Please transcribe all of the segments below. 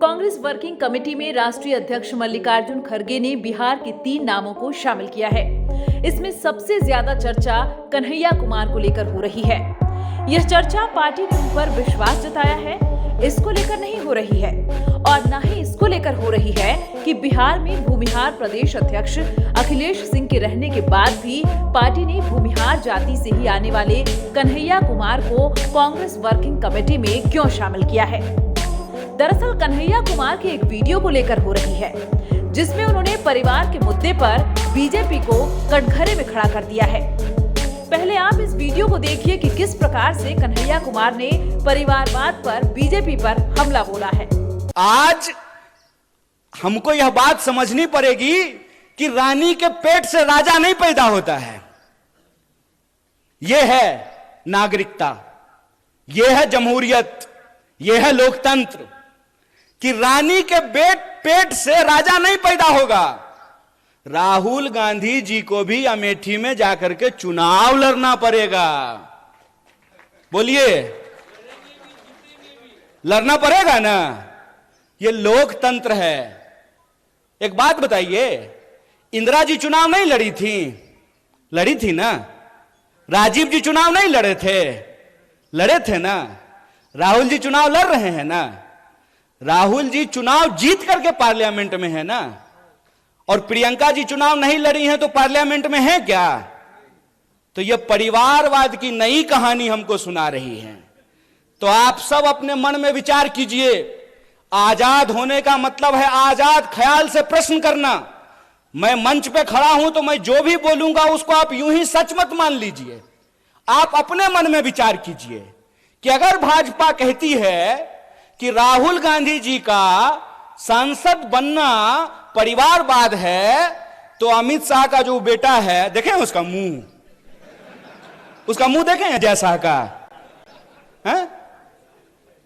Congress working committee में राष्ट्रीय अध्यक्ष मल्लिकार्जुन खड़गे ने बिहार के 3 नामों को शामिल किया है। इसमें सबसे ज्यादा चर्चा कन्हैया कुमार को लेकर हो रही है। यह चर्चा पार्टी ने उन पर विश्वास जताया है, इसको लेकर नहीं हो रही है और न ही इसको लेकर हो रही है कि बिहार में भूमिहार प्रदेश अध्यक्ष अखिलेश सिंह के रहने के बाद भी पार्टी ने भूमिहार जाति से ही आने वाले कन्हैया कुमार को कांग्रेस वर्किंग कमेटी में क्यों शामिल किया है। दरअसल कन्हैया कुमार की एक वीडियो को लेकर हो रही है, जिसमें उन्होंने परिवार के मुद्दे पर बीजेपी को कटघरे में खड़ा कर दिया है। पहले आप इस वीडियो को देखिए कि किस प्रकार से कन्हैया कुमार ने परिवारवाद पर बीजेपी पर हमला बोला है। आज हमको यह बात समझनी पड़ेगी कि रानी के पेट से राजा नहीं पैदा होता है। यह है नागरिकता, यह है जमहूरियत, यह है लोकतंत्र कि रानी के पेट से राजा नहीं पैदा होगा। राहुल गांधी जी को भी अमेठी में जाकर के चुनाव लड़ना पड़ेगा। बोलिए, लड़ना पड़ेगा ना, ये लोकतंत्र है। एक बात बताइए, इंदिरा जी चुनाव नहीं लड़ी थी? लड़ी थी ना। राजीव जी चुनाव नहीं लड़े थे? लड़े थे ना। राहुल जी चुनाव लड़ रहे हैं ना। राहुल जी चुनाव जीत करके पार्लियामेंट में है ना। और प्रियंका जी चुनाव नहीं लड़ी हैं तो पार्लियामेंट में है क्या? तो यह परिवारवाद की नई कहानी हमको सुना रही है। तो आप सब अपने मन में विचार कीजिए। आजाद होने का मतलब है आजाद ख्याल से प्रश्न करना। मैं मंच पे खड़ा हूं तो मैं जो भी बोलूंगा उसको आप यूं ही सच मत मान लीजिए। आप अपने मन में विचार कीजिए कि अगर भाजपा कहती है कि राहुल गांधी जी का सांसद बनना परिवारवाद है, तो अमित शाह का जो बेटा है, देखें उसका मुंह देखें जय शाह का है?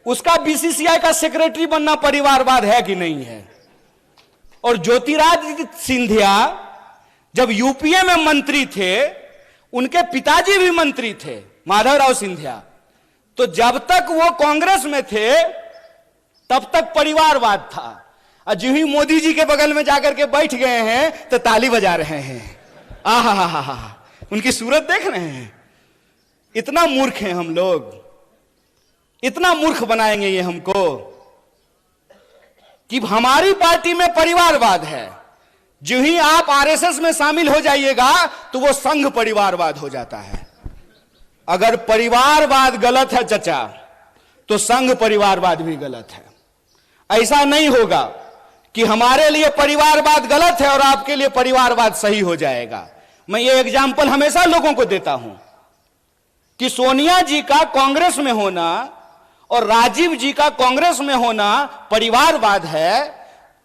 उसका बीसीसीआई का सेक्रेटरी बनना परिवारवाद है कि नहीं है? और ज्योतिरादित्य सिंधिया जब यूपीए में मंत्री थे, उनके पिताजी भी मंत्री थे, माधवराव सिंधिया। तो जब तक वो कांग्रेस में थे तब तक परिवारवाद था। और जो ही मोदी जी के बगल में जाकर के बैठ गए हैं तो ताली बजा रहे हैं। आहा, उनकी सूरत देख रहे हैं। इतना मूर्ख हैं हम लोग, इतना मूर्ख बनाएंगे ये हमको कि हमारी पार्टी में परिवारवाद है। जो ही आप आरएसएस में शामिल हो जाइएगा तो वो संघ परिवारवाद हो जाता है। अगर परिवारवाद गलत है चचा, तो संघ परिवारवाद भी गलत है। ऐसा नहीं होगा कि हमारे लिए परिवारवाद गलत है और आपके लिए परिवारवाद सही हो जाएगा। मैं ये एग्जाम्पल हमेशा लोगों को देता हूं कि सोनिया जी का कांग्रेस में होना और राजीव जी का कांग्रेस में होना परिवारवाद है,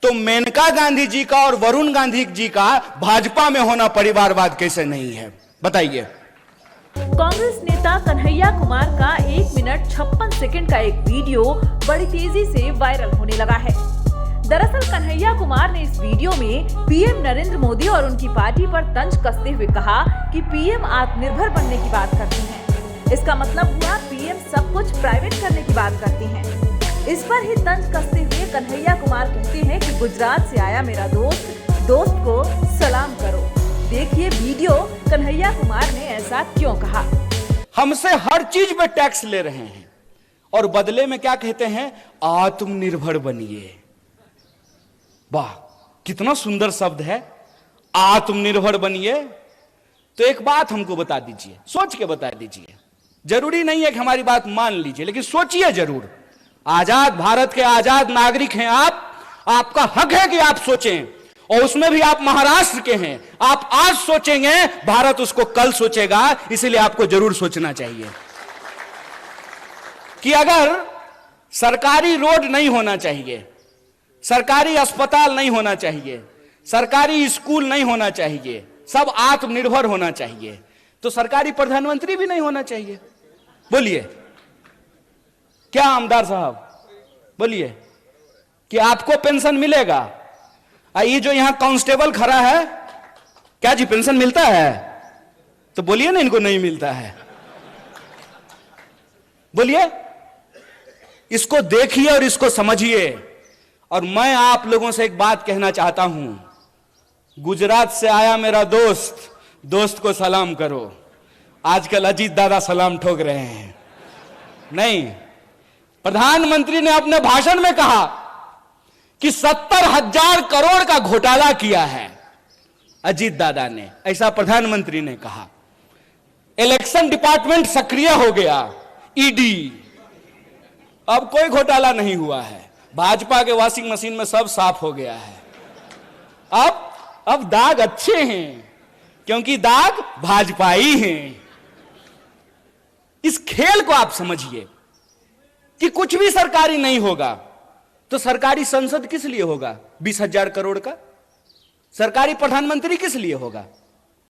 तो मेनका गांधी जी का और वरुण गांधी जी का भाजपा में होना परिवारवाद कैसे नहीं है? बताइए। कांग्रेस नेता कन्हैया कुमार का 1 मिनट 56 सेकंड का एक वीडियो बड़ी तेजी से वायरल होने लगा है। दरअसल कन्हैया कुमार ने इस वीडियो में पीएम नरेंद्र मोदी और उनकी पार्टी पर तंज कसते हुए कहा कि पीएम आत्मनिर्भर बनने की बात करते हैं। इसका मतलब हुआ पीएम सब कुछ प्राइवेट करने की बात करती हैं। इस पर ही तंज कसते हुए कन्हैया कुमार कहते हैं कि गुजरात से आया मेरा दोस्त को सलाम करो। देखिए वीडियो, कन्हैया कुमार ने ऐसा क्यों कहा। हमसे हर चीज पे टैक्स ले रहे हैं और बदले में क्या कहते हैं? आत्मनिर्भर बनिए। वाह, कितना सुंदर शब्द है, आत्मनिर्भर बनिए। तो एक बात हमको बता दीजिए, सोच के बता दीजिए। जरूरी नहीं है कि हमारी बात मान लीजिए, लेकिन सोचिए जरूर। आजाद भारत के आजाद नागरिक हैं आप, आपका हक है कि आप सोचें। और उसमें भी आप महाराष्ट्र के हैं। आप आज सोचेंगे, भारत उसको कल सोचेगा। इसीलिए आपको जरूर सोचना चाहिए कि अगर सरकारी रोड नहीं होना चाहिए, सरकारी अस्पताल नहीं होना चाहिए, सरकारी स्कूल नहीं होना चाहिए, सब आत्मनिर्भर होना चाहिए, तो सरकारी प्रधानमंत्री भी नहीं होना चाहिए। बोलिए क्या आमदार साहब, बोलिए कि आपको पेंशन मिलेगा? ये जो यहां कांस्टेबल खड़ा है, क्या जी पेंशन मिलता है? तो बोलिए ना, इनको नहीं मिलता है। बोलिए, इसको देखिए और इसको समझिए। और मैं आप लोगों से एक बात कहना चाहता हूं, गुजरात से आया मेरा दोस्त, दोस्त को सलाम करो। आजकल अजीत दादा सलाम ठोक रहे हैं। नहीं, प्रधानमंत्री ने अपने भाषण में कहा कि 70,000 करोड़ का घोटाला किया है अजीत दादा ने, ऐसा प्रधानमंत्री ने कहा। इलेक्शन डिपार्टमेंट सक्रिय हो गया, ईडी। अब कोई घोटाला नहीं हुआ है, भाजपा के वॉशिंग मशीन में सब साफ हो गया है। अब दाग अच्छे हैं, क्योंकि दाग भाजपाई हैं। इस खेल को आप समझिए कि कुछ भी सरकारी नहीं होगा तो सरकारी संसद किस लिए होगा? 20,000 करोड़ का सरकारी प्रधानमंत्री किस लिए होगा?